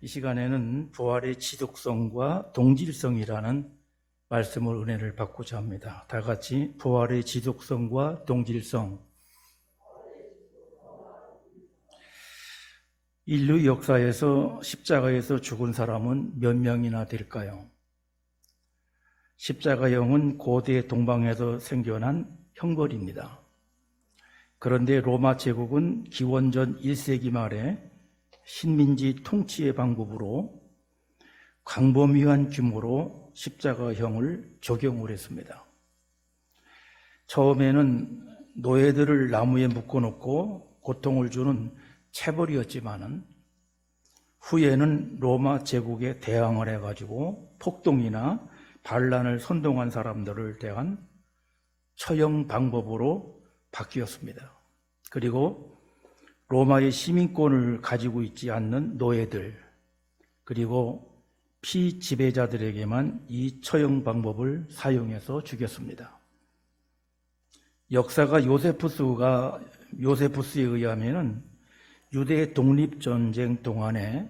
이 시간에는 부활의 지속성과 동질성이라는 말씀을 은혜를 받고자 합니다. 다 같이 부활의 지속성과 동질성. 인류 역사에서 십자가에서 죽은 사람은 몇 명이나 될까요? 십자가형은 고대 동방에서 생겨난 형벌입니다. 그런데 로마 제국은 기원전 1세기 말에 식민지 통치의 방법으로 광범위한 규모로 십자가형을 적용을 했습니다. 처음에는 노예들을 나무에 묶어놓고 고통을 주는 체벌이었지만은 후에는 로마 제국에 대항을 해가지고 폭동이나 반란을 선동한 사람들을 대한 처형 방법으로 바뀌었습니다. 그리고 로마의 시민권을 가지고 있지 않는 노예들, 그리고 피지배자들에게만 이 처형 방법을 사용해서 죽였습니다. 역사가 요세푸스에 의하면은 유대 독립전쟁 동안에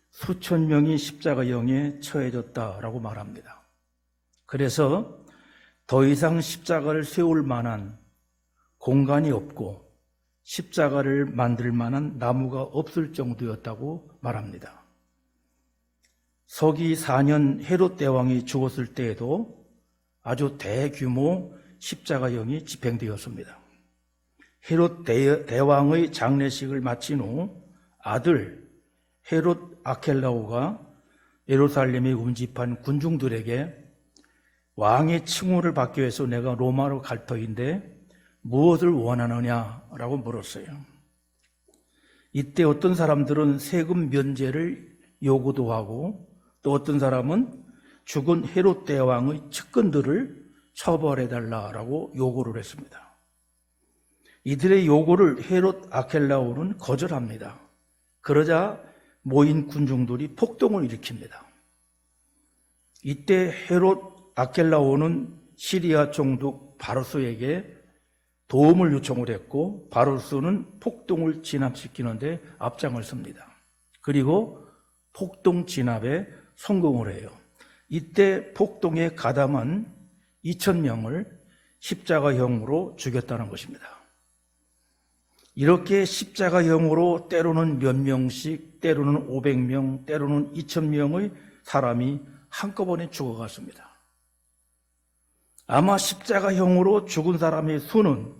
수천 명이 십자가형에 처해졌다라고 말합니다. 그래서 더 이상 십자가를 세울 만한 공간이 없고 십자가를 만들 만한 나무가 없을 정도였다고 말합니다. 서기 4년 헤롯 대왕이 죽었을 때에도 아주 대규모 십자가형이 집행되었습니다. 헤롯 대왕의 장례식을 마친 후 아들 헤롯 아켈라오가 예루살렘에 운집한 군중들에게 왕의 칭호를 받기 위해서 내가 로마로 갈 터인데 무엇을 원하느냐라고 물었어요. 이때 어떤 사람들은 세금 면제를 요구도 하고 또 어떤 사람은 죽은 헤롯 대왕의 측근들을 처벌해달라고 요구를 했습니다. 이들의 요구를 헤롯 아켈라오는 거절합니다. 그러자 모인 군중들이 폭동을 일으킵니다. 이때 헤롯 아켈라오는 시리아 총독 바루스에게 도움을 요청을 했고 바루스는 폭동을 진압시키는데 앞장을 섭니다. 그리고 폭동 진압에 성공을 해요. 이때 폭동에 가담한 2,000명을 십자가형으로 죽였다는 것입니다. 이렇게 십자가형으로 때로는 몇 명씩, 때로는 500명, 때로는 2,000명의 사람이 한꺼번에 죽어갔습니다. 아마 십자가형으로 죽은 사람의 수는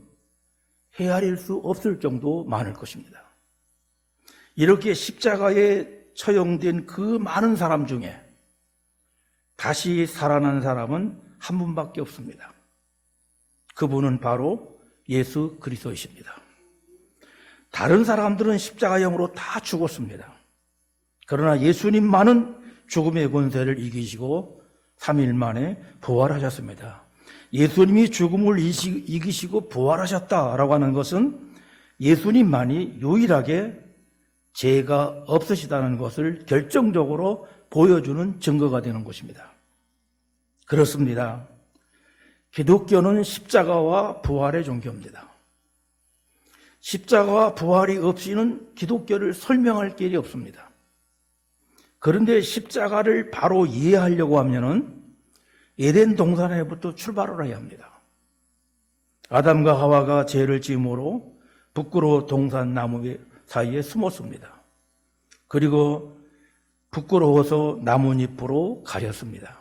헤아릴 수 없을 정도 많을 것입니다. 이렇게 십자가에 처형된 그 많은 사람 중에 다시 살아난 사람은 한 분밖에 없습니다. 그분은 바로 예수 그리스도이십니다. 다른 사람들은 십자가형으로 다 죽었습니다. 그러나 예수님만은 죽음의 권세를 이기시고 3일 만에 부활하셨습니다. 예수님이 죽음을 이기시고 부활하셨다라고 하는 것은 예수님만이 유일하게 죄가 없으시다는 것을 결정적으로 보여주는 증거가 되는 것입니다. 그렇습니다. 기독교는 십자가와 부활의 종교입니다. 십자가와 부활이 없이는 기독교를 설명할 길이 없습니다. 그런데 십자가를 바로 이해하려고 하면은 에덴 동산에부터 출발을 해야 합니다. 아담과 하와가 죄를 지음으로 부끄러워 동산 나무 사이에 숨었습니다. 그리고 부끄러워서 나뭇잎으로 가렸습니다.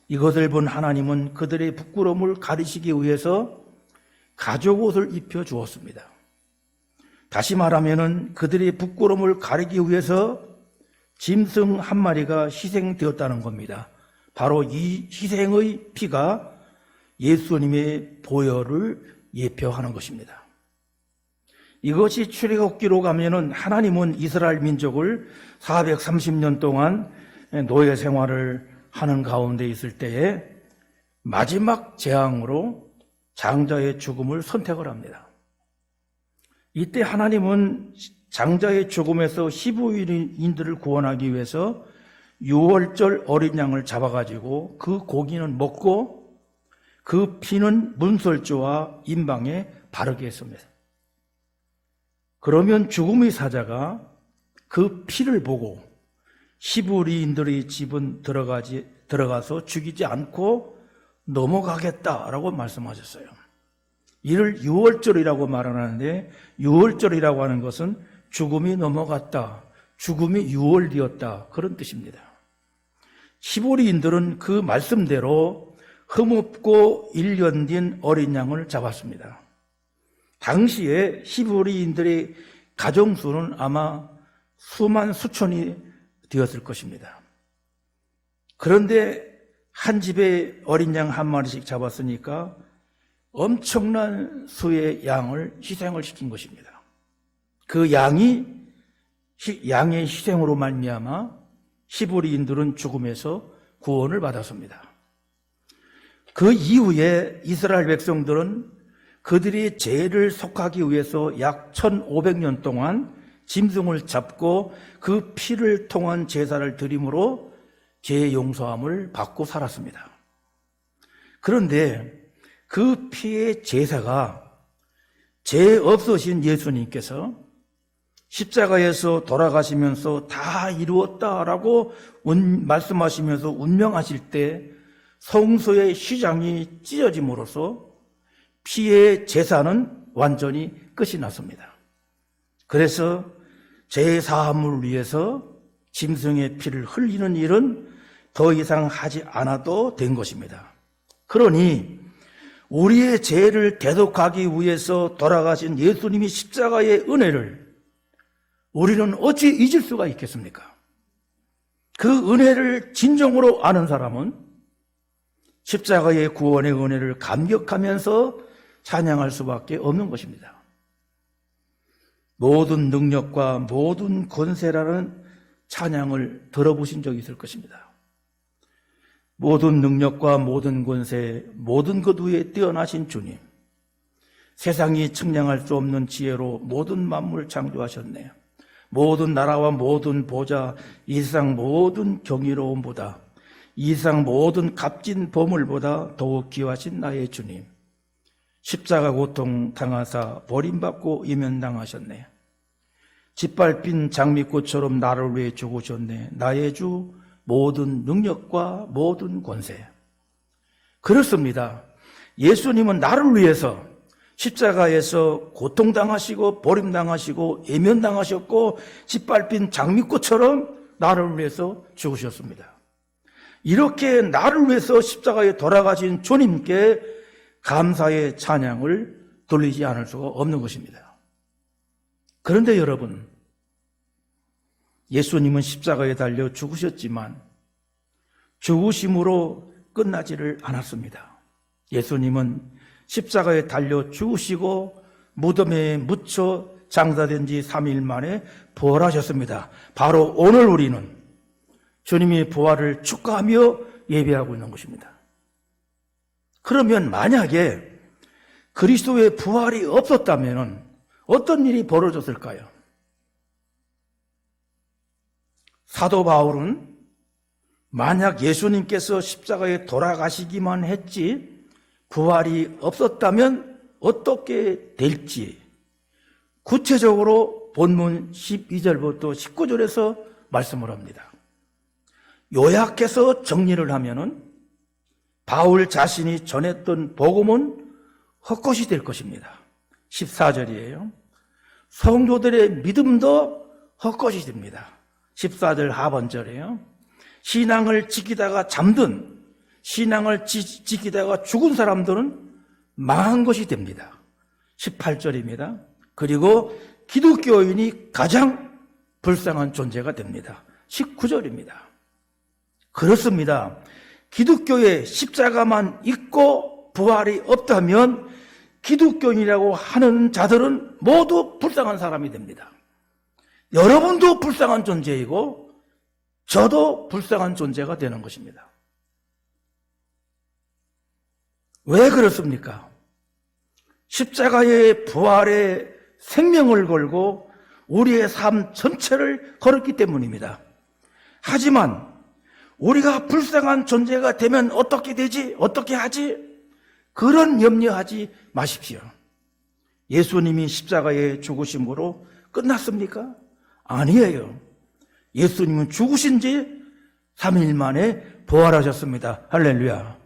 이것을 본 하나님은 그들의 부끄러움을 가리시기 위해서 가죽옷을 입혀 주었습니다. 다시 말하면은 그들의 부끄러움을 가리기 위해서 짐승 한 마리가 희생되었다는 겁니다. 바로 이 희생의 피가 예수님의 보혈을 예표하는 것입니다. 이것이 출애굽기로 가면은 하나님은 이스라엘 민족을 430년 동안 노예 생활을 하는 가운데 있을 때에 마지막 재앙으로 장자의 죽음을 선택을 합니다. 이때 하나님은 장자의 죽음에서 히브리인들을 구원하기 위해서 6월절 어린 양을 잡아가지고 그 고기는 먹고 그 피는 문설주와 임방에 바르게 했습니다. 그러면 죽음의 사자가 그 피를 보고 히브리인들의 집은 들어가서 죽이지 않고 넘어가겠다라고 말씀하셨어요. 이를 유월절이라고 말하는데, 유월절이라고 하는 것은 죽음이 넘어갔다, 죽음이 유월되었다, 그런 뜻입니다. 히브리인들은 그 말씀대로 흠없고 1년 된 어린 양을 잡았습니다. 당시에 히브리인들의 가정수는 아마 수만 수천이 되었을 것입니다. 그런데 한 집에 어린 양 한 마리씩 잡았으니까 엄청난 수의 양을 희생을 시킨 것입니다. 그 양의 희생으로 말미암아 히브리인들은 죽음에서 구원을 받았습니다. 그 이후에 이스라엘 백성들은 그들이 죄를 속하기 위해서 약 1500년 동안 짐승을 잡고 그 피를 통한 제사를 드림으로 죄 용서함을 받고 살았습니다. 그런데 그 피의 제사가 죄 없으신 예수님께서 십자가에서 돌아가시면서 다 이루었다라고 말씀하시면서 운명하실 때 성소의 휘장이 찢어짐으로써 피의 제사는 완전히 끝이 났습니다. 그래서 죄 사함을 위해서 짐승의 피를 흘리는 일은 더 이상 하지 않아도 된 것입니다. 그러니 우리의 죄를 대속하기 위해서 돌아가신 예수님이 십자가의 은혜를 우리는 어찌 잊을 수가 있겠습니까? 그 은혜를 진정으로 아는 사람은 십자가의 구원의 은혜를 감격하면서 찬양할 수밖에 없는 것입니다. 모든 능력과 모든 권세라는 찬양을 들어보신 적이 있을 것입니다. 모든 능력과 모든 권세, 모든 것 위에 뛰어나신 주님, 세상이 측량할 수 없는 지혜로 모든 만물을 창조하셨네요. 모든 나라와 모든 보좌, 이 세상 모든 경이로움보다, 이 세상 모든 값진 보물보다 더욱 귀하신 나의 주님, 십자가 고통 당하사 버림받고 이면당하셨네. 짓밟힌 장미꽃처럼 나를 위해 죽으셨네. 나의 주, 모든 능력과 모든 권세. 그렇습니다. 예수님은 나를 위해서 십자가에서 고통당하시고 버림당하시고 예면당하셨고 짓밟힌 장미꽃처럼 나를 위해서 죽으셨습니다. 이렇게 나를 위해서 십자가에 돌아가신 주님께 감사의 찬양을 돌리지 않을 수가 없는 것입니다. 그런데 여러분, 예수님은 십자가에 달려 죽으셨지만 죽으심으로 끝나지를 않았습니다. 예수님은 십자가에 달려 죽으시고 무덤에 묻혀 장사된 지 3일 만에 부활하셨습니다. 바로 오늘 우리는 주님의 부활을 축하하며 예배하고 있는 것입니다. 그러면 만약에 그리스도의 부활이 없었다면 어떤 일이 벌어졌을까요? 사도 바울은 만약 예수님께서 십자가에 돌아가시기만 했지 부활이 없었다면 어떻게 될지 구체적으로 본문 12절부터 19절에서 말씀을 합니다. 요약해서 정리를 하면은 바울 자신이 전했던 복음은 헛것이 될 것입니다. 14절이에요. 성도들의 믿음도 헛것이 됩니다. 14절 하반절이에요. 신앙을 지키다가 잠든, 신앙을 지키다가 죽은 사람들은 망한 것이 됩니다. 18절입니다. 그리고 기독교인이 가장 불쌍한 존재가 됩니다. 19절입니다. 그렇습니다. 기독교에 십자가만 있고 부활이 없다면 기독교인이라고 하는 자들은 모두 불쌍한 사람이 됩니다. 여러분도 불쌍한 존재이고 저도 불쌍한 존재가 되는 것입니다. 왜 그렇습니까? 십자가의 부활에 생명을 걸고 우리의 삶 전체를 걸었기 때문입니다. 하지만 우리가 불쌍한 존재가 되면 어떻게 되지? 어떻게 하지? 그런 염려하지 마십시오. 예수님이 십자가에 죽으심으로 끝났습니까? 아니에요. 예수님은 죽으신 지 3일 만에 부활하셨습니다. 할렐루야.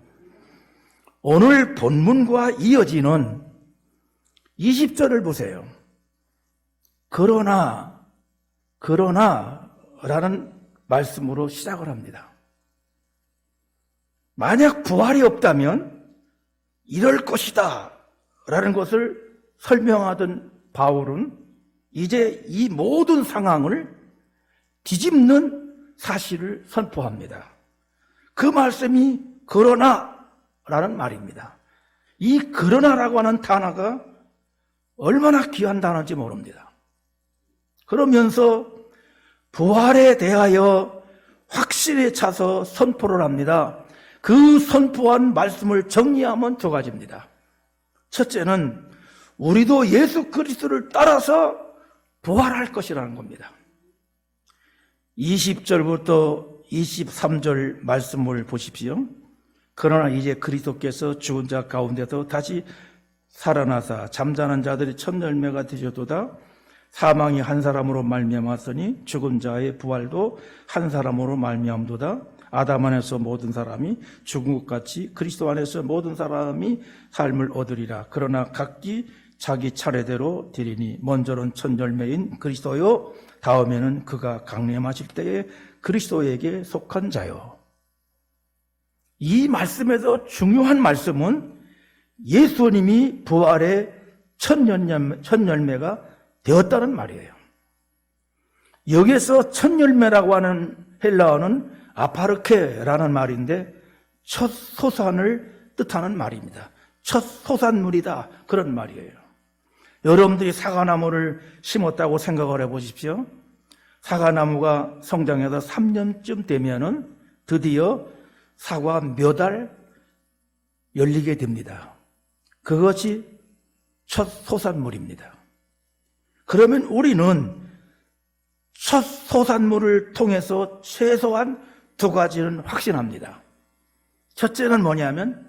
오늘 본문과 이어지는 20절을 보세요. 그러나라는 말씀으로 시작을 합니다. 만약 부활이 없다면 이럴 것이다 라는 것을 설명하던 바울은 이제 이 모든 상황을 뒤집는 사실을 선포합니다. 그 말씀이 그러나라는 말입니다. 이 그러나라고 하는 단어가 얼마나 귀한 단어인지 모릅니다. 그러면서 부활에 대하여 확실히 차서 선포를 합니다. 그 선포한 말씀을 정리하면 두 가지입니다. 첫째는 우리도 예수 그리스도를 따라서 부활할 것이라는 겁니다. 20절부터 23절 말씀을 보십시오. 그러나 이제 그리스도께서 죽은 자 가운데서 다시 살아나사 잠자는 자들이 첫 열매가 되셨도다. 사망이 한 사람으로 말미암았으니 죽은 자의 부활도 한 사람으로 말미암도다. 아담 안에서 모든 사람이 죽은 것 같이 그리스도 안에서 모든 사람이 삶을 얻으리라. 그러나 각기 자기 차례대로 되리니 먼저는 첫 열매인 그리스도요, 다음에는 그가 강림하실 때에 그리스도에게 속한 자요. 이 말씀에서 중요한 말씀은 예수님이 부활의 첫 열매가 되었다는 말이에요. 여기에서 첫 열매라고 하는 헬라어는 아파르케라는 말인데 첫 소산을 뜻하는 말입니다. 첫 소산물이다, 그런 말이에요. 여러분들이 사과나무를 심었다고 생각을 해보십시오. 사과나무가 성장해서 3년쯤 되면은 드디어 사과 몇 알 열리게 됩니다. 그것이 첫 소산물입니다. 그러면 우리는 첫 소산물을 통해서 최소한 두 가지는 확신합니다. 첫째는 뭐냐면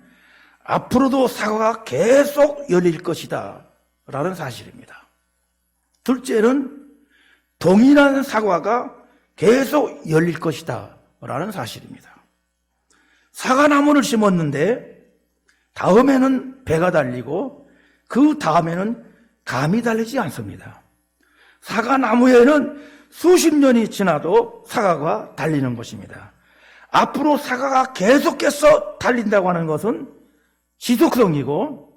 앞으로도 사과가 계속 열릴 것이다 라는 사실입니다. 둘째는 동일한 사과가 계속 열릴 것이다 라는 사실입니다. 사과나무를 심었는데 다음에는 배가 달리고 그 다음에는 감이 달리지 않습니다. 사과나무에는 수십 년이 지나도 사과가 달리는 것입니다. 앞으로 사과가 계속해서 달린다고 하는 것은 지속성이고,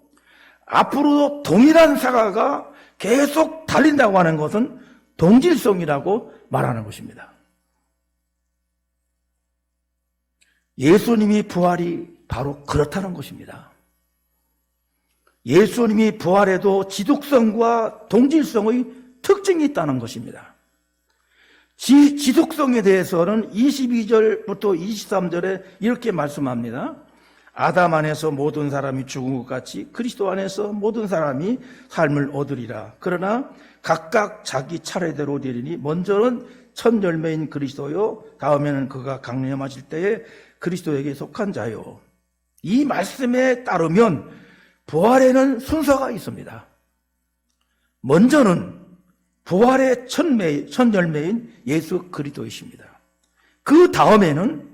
앞으로도 동일한 사과가 계속 달린다고 하는 것은 동질성이라고 말하는 것입니다. 예수님이 부활이 바로 그렇다는 것입니다. 예수님이 부활에도 지속성과 동질성의 특징이 있다는 것입니다. 지속성에 대해서는 22절부터 23절에 이렇게 말씀합니다. 아담 안에서 모든 사람이 죽은 것 같이 그리스도 안에서 모든 사람이 삶을 얻으리라. 그러나 각각 자기 차례대로 되리니 먼저는 첫 열매인 그리스도요, 다음에는 그가 강림하실 때에 그리스도에게 속한 자요. 이 말씀에 따르면 부활에는 순서가 있습니다. 먼저는 부활의 첫 열매인 예수 그리스도이십니다. 그 다음에는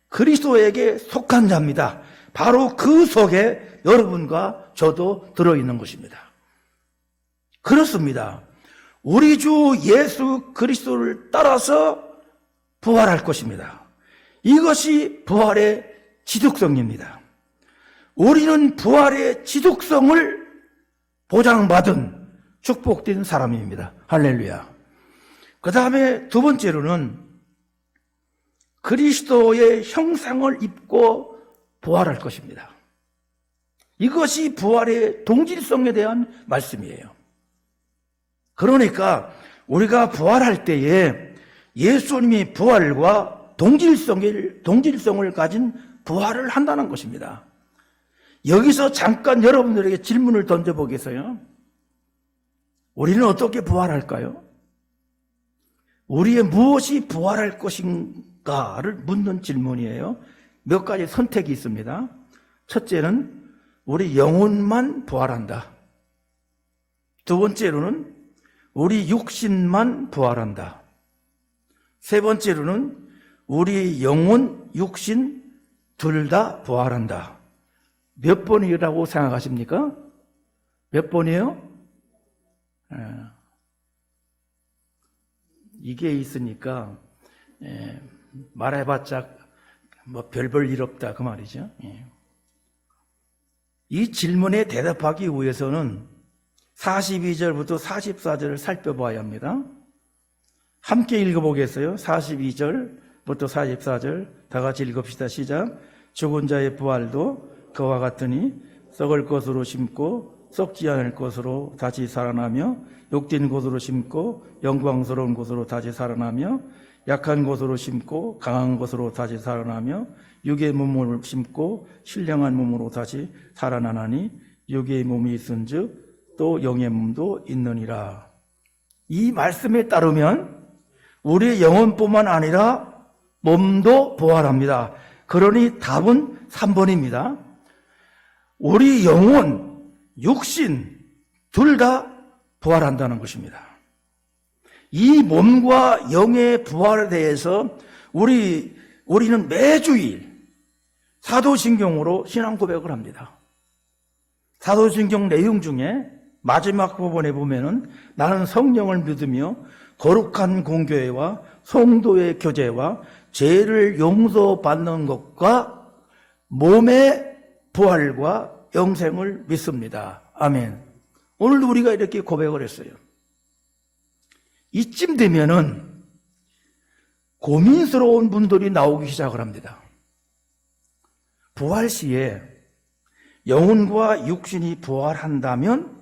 그리스도에게 속한 자입니다. 바로 그 속에 여러분과 저도 들어있는 것입니다. 그렇습니다. 우리 주 예수 그리스도를 따라서 부활할 것입니다. 이것이 부활의 지속성입니다. 우리는 부활의 지속성을 보장받은 축복된 사람입니다. 할렐루야. 그 다음에 두 번째로는 그리스도의 형상을 입고 부활할 것입니다. 이것이 부활의 동질성에 대한 말씀이에요. 그러니까 우리가 부활할 때에 예수님이 부활과 동질성을 가진 부활을 한다는 것입니다. 여기서 잠깐 여러분들에게 질문을 던져보겠어요. 우리는 어떻게 부활할까요? 우리의 무엇이 부활할 것인가를 묻는 질문이에요. 몇 가지 선택이 있습니다. 첫째는 우리 영혼만 부활한다. 두 번째로는 우리 육신만 부활한다. 세 번째로는 우리 영혼, 육신 둘 다 부활한다. 몇 번이라고 생각하십니까? 몇 번이에요? 이게 있으니까 말해봤자 뭐 별볼 일 없다 그 말이죠. 이 질문에 대답하기 위해서는 42절부터 44절을 살펴봐야 합니다. 함께 읽어보겠어요. 42절부터 44절 다 같이 읽읍시다. 시작. 죽은 자의 부활도 그와 같으니 썩을 것으로 심고 썩지 않을 것으로 다시 살아나며 욕된 곳으로 심고 영광스러운 곳으로 다시 살아나며 약한 곳으로 심고 강한 곳으로 다시 살아나며 육의 몸을 심고 신령한 몸으로 다시 살아나나니 육의 몸이 있은즉 또 영의 몸도 있느니라. 이 말씀에 따르면 우리의 영혼뿐만 아니라 몸도 부활합니다. 그러니 답은 3번입니다. 우리 영혼, 육신 둘 다 부활한다는 것입니다. 이 몸과 영의 부활에 대해서 우리는 매주일 사도신경으로 신앙 고백을 합니다. 사도신경 내용 중에 마지막 부분에 보면은 나는 성령을 믿으며 거룩한 공교회와 성도의 교제와 죄를 용서받는 것과 몸의 부활과 영생을 믿습니다. 아멘. 오늘도 우리가 이렇게 고백을 했어요. 이쯤 되면은 고민스러운 분들이 나오기 시작을 합니다. 부활 시에 영혼과 육신이 부활한다면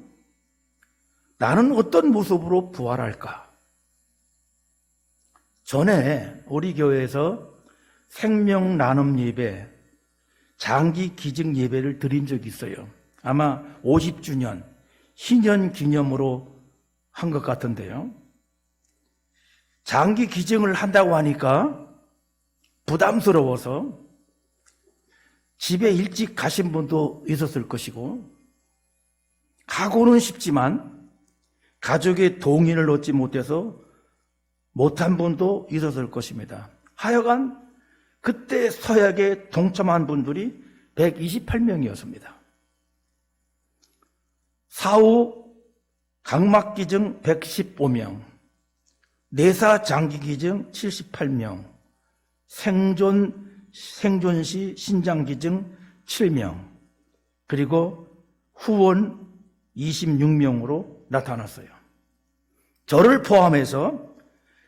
나는 어떤 모습으로 부활할까? 전에 우리 교회에서 생명 나눔 예배, 장기 기증 예배를 드린 적이 있어요. 아마 50주년, 희년 기념으로 한 것 같은데요. 장기 기증을 한다고 하니까 부담스러워서 집에 일찍 가신 분도 있었을 것이고, 가고는 싶지만 가족의 동의를 얻지 못해서 못한 분도 있었을 것입니다. 하여간 그때 서약에 동참한 분들이 128명이었습니다. 사후 각막기증 115명, 내사 장기기증 78명, 생존시 신장기증 7명, 그리고 후원 26명으로 나타났어요. 저를 포함해서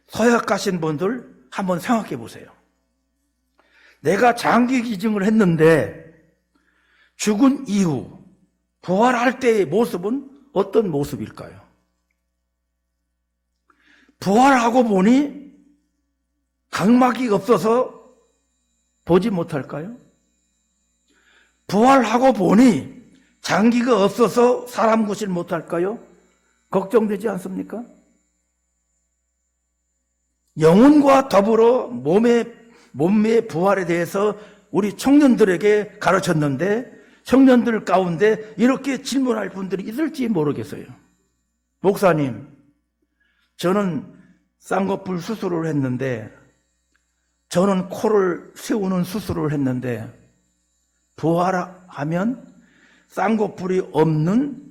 서약하신 분들 한번 생각해 보세요. 내가 장기 기증을 했는데 죽은 이후 부활할 때의 모습은 어떤 모습일까요? 부활하고 보니 각막이 없어서 보지 못할까요? 부활하고 보니 장기가 없어서 사람 구실 못할까요? 걱정되지 않습니까? 영혼과 더불어 몸의 부활에 대해서 우리 청년들에게 가르쳤는데 청년들 가운데 이렇게 질문할 분들이 있을지 모르겠어요. 목사님, 저는 쌍꺼풀 수술을 했는데, 저는 코를 세우는 수술을 했는데 부활하면 쌍꺼풀이 없는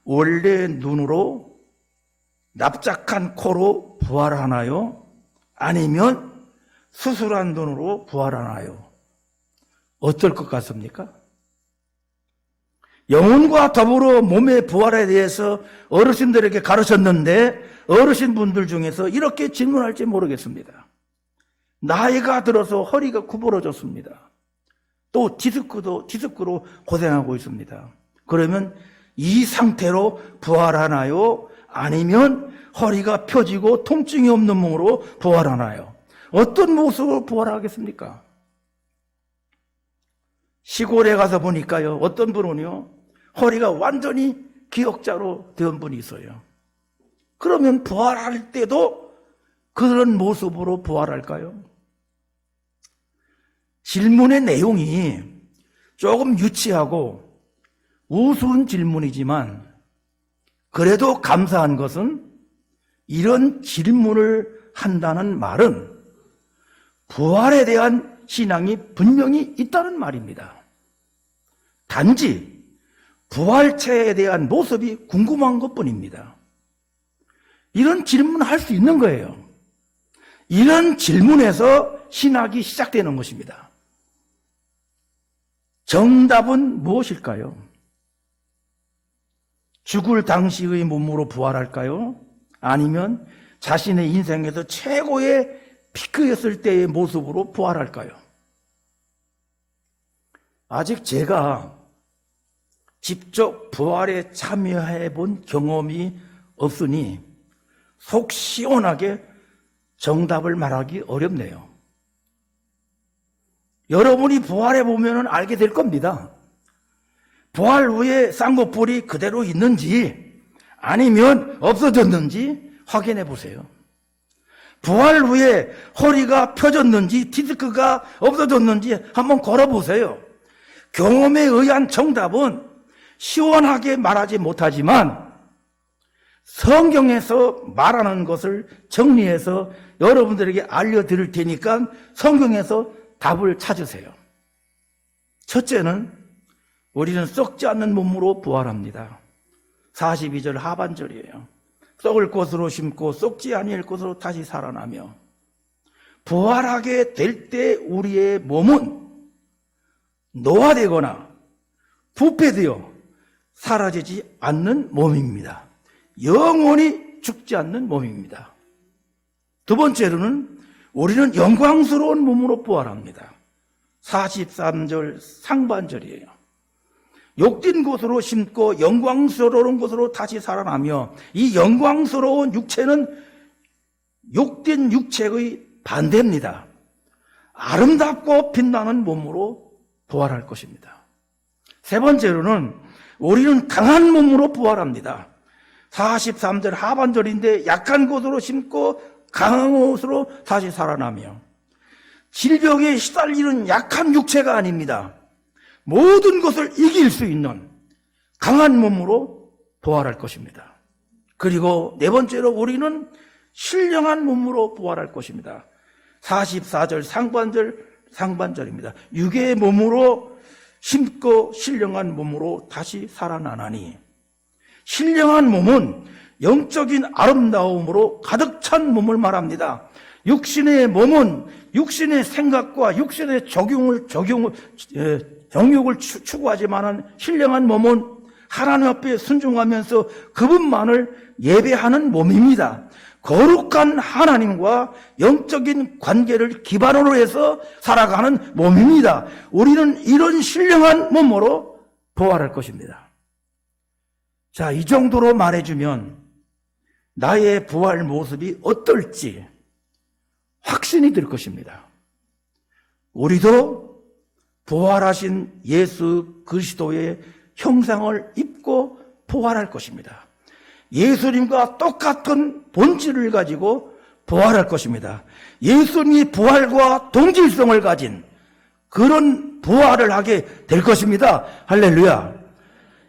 원래 눈으로 납작한 코로 부활하나요? 아니면 수술한 눈으로 부활하나요? 어떨 것 같습니까? 영혼과 더불어 몸의 부활에 대해서 어르신들에게 가르쳤는데 어르신분들 중에서 이렇게 질문할지 모르겠습니다. 나이가 들어서 허리가 구부러졌습니다. 또 디스크로 고생하고 있습니다. 그러면 이 상태로 부활하나요? 아니면 허리가 펴지고 통증이 없는 몸으로 부활하나요? 어떤 모습으로 부활하겠습니까? 시골에 가서 보니까요, 어떤 분은요, 허리가 완전히 기역자로 된 분이 있어요. 그러면 부활할 때도 그런 모습으로 부활할까요? 질문의 내용이 조금 유치하고 우스운 질문이지만 그래도 감사한 것은 이런 질문을 한다는 말은 부활에 대한 신앙이 분명히 있다는 말입니다. 단지 부활체에 대한 모습이 궁금한 것뿐입니다. 이런 질문을 할 수 있는 거예요. 이런 질문에서 신학이 시작되는 것입니다. 정답은 무엇일까요? 죽을 당시의 몸으로 부활할까요? 아니면 자신의 인생에서 최고의 피크였을 때의 모습으로 부활할까요? 아직 제가 직접 부활에 참여해 본 경험이 없으니 속 시원하게 정답을 말하기 어렵네요. 여러분이 부활해 보면 알게 될 겁니다. 부활 후에 쌍꺼풀이 그대로 있는지 아니면 없어졌는지 확인해 보세요. 부활 후에 허리가 펴졌는지 디스크가 없어졌는지 한번 걸어보세요. 경험에 의한 정답은 시원하게 말하지 못하지만 성경에서 말하는 것을 정리해서 여러분들에게 알려드릴 테니까 성경에서 답을 찾으세요. 첫째는 우리는 썩지 않는 몸으로 부활합니다. 42절 하반절이에요. 썩을 것으로 심고 썩지 아니할 것으로 다시 살아나며 부활하게 될 때 우리의 몸은 노화되거나 부패되어 사라지지 않는 몸입니다. 영원히 죽지 않는 몸입니다. 두 번째로는 우리는 영광스러운 몸으로 부활합니다. 43절 상반절이에요. 욕된 곳으로 심고 영광스러운 곳으로 다시 살아나며 이 영광스러운 육체는 욕된 육체의 반대입니다. 아름답고 빛나는 몸으로 부활할 것입니다. 세 번째로는 우리는 강한 몸으로 부활합니다. 43절 하반절인데 약한 곳으로 심고 강한 곳으로 다시 살아나며 질병에 시달리는 약한 육체가 아닙니다. 모든 것을 이길 수 있는 강한 몸으로 부활할 것입니다. 그리고 네 번째로 우리는 신령한 몸으로 부활할 것입니다. 44절 상반절입니다. 육의 몸으로 심고 신령한 몸으로 다시 살아나나니 신령한 몸은 영적인 아름다움으로 가득 찬 몸을 말합니다. 육신의 몸은 육신의 생각과 육신의 정욕을 추구하지만은 신령한 몸은 하나님 앞에 순종하면서 그분만을 예배하는 몸입니다. 거룩한 하나님과 영적인 관계를 기반으로 해서 살아가는 몸입니다. 우리는 이런 신령한 몸으로 부활할 것입니다. 자, 이 정도로 말해주면 나의 부활 모습이 어떨지 확신이 들 것입니다. 우리도 부활하신 예수 그리스도의 형상을 입고 부활할 것입니다. 예수님과 똑같은 본질을 가지고 부활할 것입니다. 예수님이 부활과 동질성을 가진 그런 부활을 하게 될 것입니다. 할렐루야.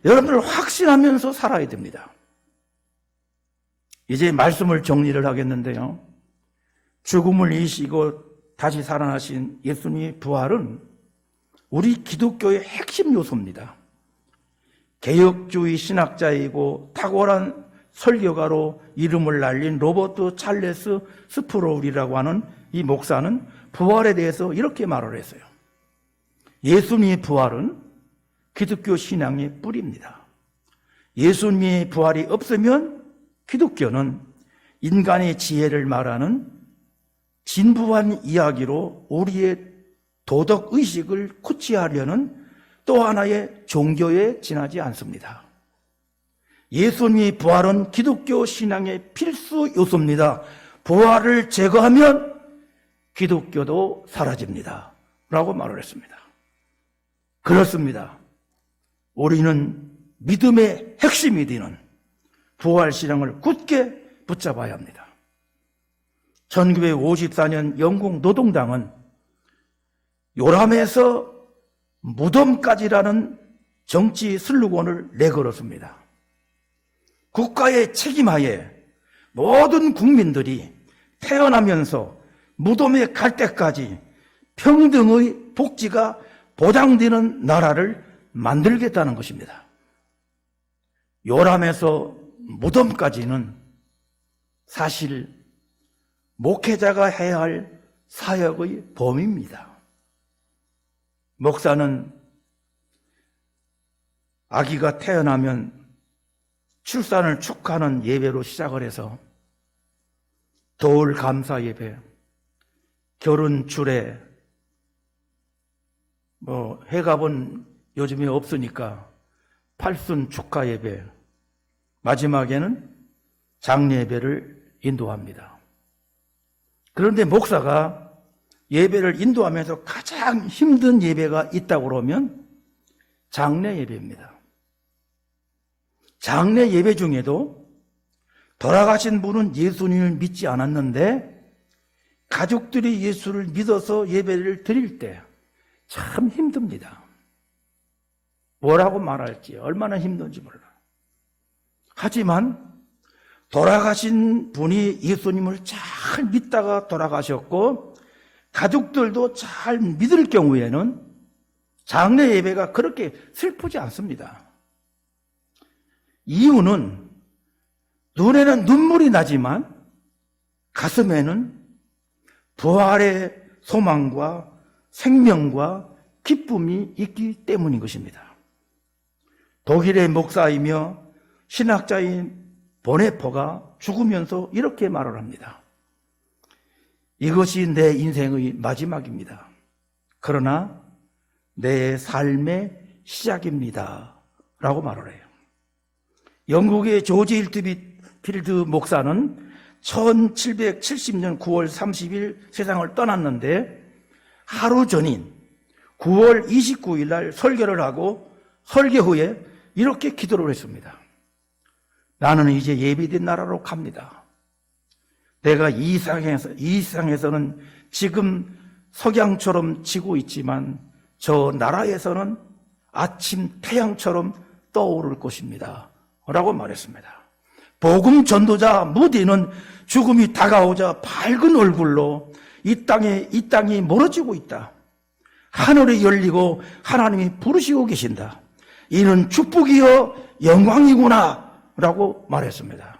여러분들 확신하면서 살아야 됩니다. 이제 말씀을 정리를 하겠는데요. 죽음을 이기시고 다시 살아나신 예수님의 부활은 우리 기독교의 핵심 요소입니다. 개혁주의 신학자이고 탁월한 설교가로 이름을 날린 로버트 찰레스 스프로울이라고 하는 이 목사는 부활에 대해서 이렇게 말을 했어요. 예수님의 부활은 기독교 신앙의 뿌리입니다. 예수님의 부활이 없으면 기독교는 인간의 지혜를 말하는 진부한 이야기로 우리의 도덕의식을 구취하려는 또 하나의 종교에 지나지 않습니다. 예수님의 부활은 기독교 신앙의 필수 요소입니다. 부활을 제거하면 기독교도 사라집니다. 라고 말을 했습니다. 그렇습니다. 우리는 믿음의 핵심이 되는 부활 신앙을 굳게 붙잡아야 합니다. 1954년 영국 노동당은 요람에서 무덤까지라는 정치 슬로건을 내걸었습니다. 국가의 책임하에 모든 국민들이 태어나면서 무덤에 갈 때까지 평등의 복지가 보장되는 나라를 만들겠다는 것입니다. 요람에서 무덤까지는 사실 목회자가 해야 할 사역의 범위입니다. 목사는 아기가 태어나면 출산을 축하하는 예배로 시작을 해서 도울 감사 예배, 결혼 주례, 해갑은 요즘에 없으니까 팔순 축하 예배, 마지막에는 장례 예배를 인도합니다. 그런데 목사가 예배를 인도하면서 가장 힘든 예배가 있다고 그러면 장례 예배입니다. 장례 예배 중에도 돌아가신 분은 예수님을 믿지 않았는데 가족들이 예수를 믿어서 예배를 드릴 때 참 힘듭니다. 뭐라고 말할지 얼마나 힘든지 몰라. 하지만 돌아가신 분이 예수님을 잘 믿다가 돌아가셨고 가족들도 잘 믿을 경우에는 장례 예배가 그렇게 슬프지 않습니다. 이유는 눈에는 눈물이 나지만 가슴에는 부활의 소망과 생명과 기쁨이 있기 때문인 것입니다. 독일의 목사이며 신학자인 보네퍼가 죽으면서 이렇게 말을 합니다. 이것이 내 인생의 마지막입니다. 그러나 내 삶의 시작입니다. 라고 말을 해요. 영국의 조지 힐트필드 목사는 1770년 9월 30일 세상을 떠났는데 하루 전인 9월 29일 날 설교를 하고 설교 후에 이렇게 기도를 했습니다. 나는 이제 예비된 나라로 갑니다. 내가 이 세상에서는 지금 석양처럼 지고 있지만 저 나라에서는 아침 태양처럼 떠오를 것입니다. 라고 말했습니다. 복음 전도자 무디는 죽음이 다가오자 밝은 얼굴로 이 땅이 멀어지고 있다. 하늘이 열리고 하나님이 부르시고 계신다. 이는 축복이요 영광이구나 라고 말했습니다.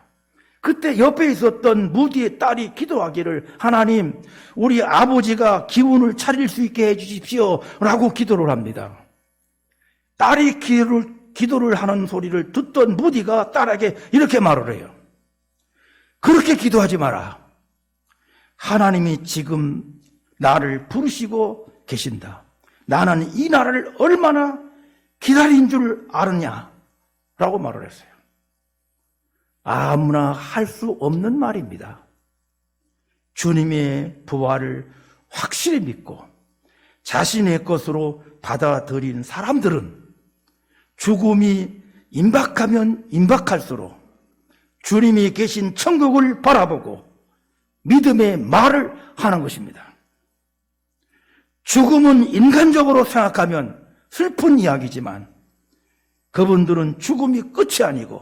그때 옆에 있었던 무디의 딸이 기도하기를 하나님 우리 아버지가 기운을 차릴 수 있게 해주십시오 라고 기도를 합니다. 딸이 기도를 하는 소리를 듣던 무디가 딸에게 이렇게 말을 해요. 그렇게 기도하지 마라. 하나님이 지금 나를 부르시고 계신다. 나는 이 나라를 얼마나 기다린 줄 아느냐 라고 말을 했어요. 아무나 할 수 없는 말입니다. 주님의 부활을 확실히 믿고 자신의 것으로 받아들인 사람들은 죽음이 임박하면 임박할수록 주님이 계신 천국을 바라보고 믿음의 말을 하는 것입니다. 죽음은 인간적으로 생각하면 슬픈 이야기지만 그분들은 죽음이 끝이 아니고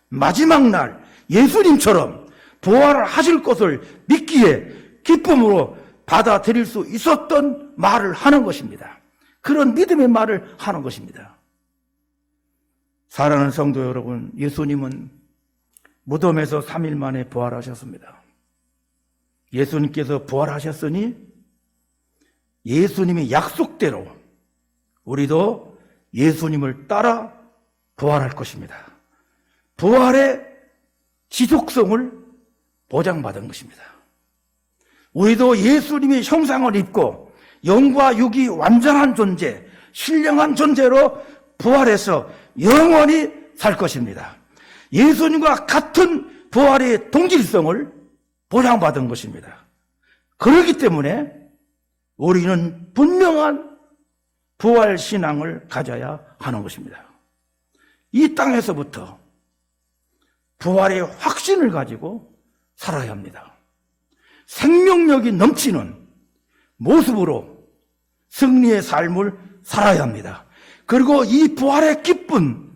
마지막 날 예수님처럼 부활을 하실 것을 믿기에 기쁨으로 받아들일 수 있었던 말을 하는 것입니다. 그런 믿음의 말을 하는 것입니다. 사랑하는 성도 여러분, 예수님은 무덤에서 3일 만에 부활하셨습니다. 예수님께서 부활하셨으니 예수님의 약속대로 우리도 예수님을 따라 부활할 것입니다. 부활의 지속성을 보장받은 것입니다. 우리도 예수님의 형상을 입고 영과 육이 완전한 존재, 신령한 존재로 부활해서 영원히 살 것입니다. 예수님과 같은 부활의 동질성을 보장받은 것입니다. 그렇기 때문에 우리는 분명한 부활 신앙을 가져야 하는 것입니다. 이 땅에서부터 부활의 확신을 가지고 살아야 합니다. 생명력이 넘치는 모습으로 승리의 삶을 살아야 합니다. 그리고 이 부활의 기쁜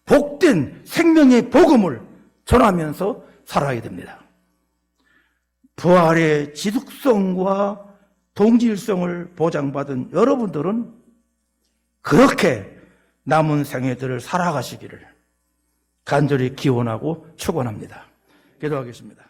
복된 생명의 복음을 전하면서 살아야 됩니다. 부활의 지속성과 동질성을 보장받은 여러분들은 그렇게 남은 생애들을 살아가시기를 간절히 기원하고 축원합니다. 기도하겠습니다.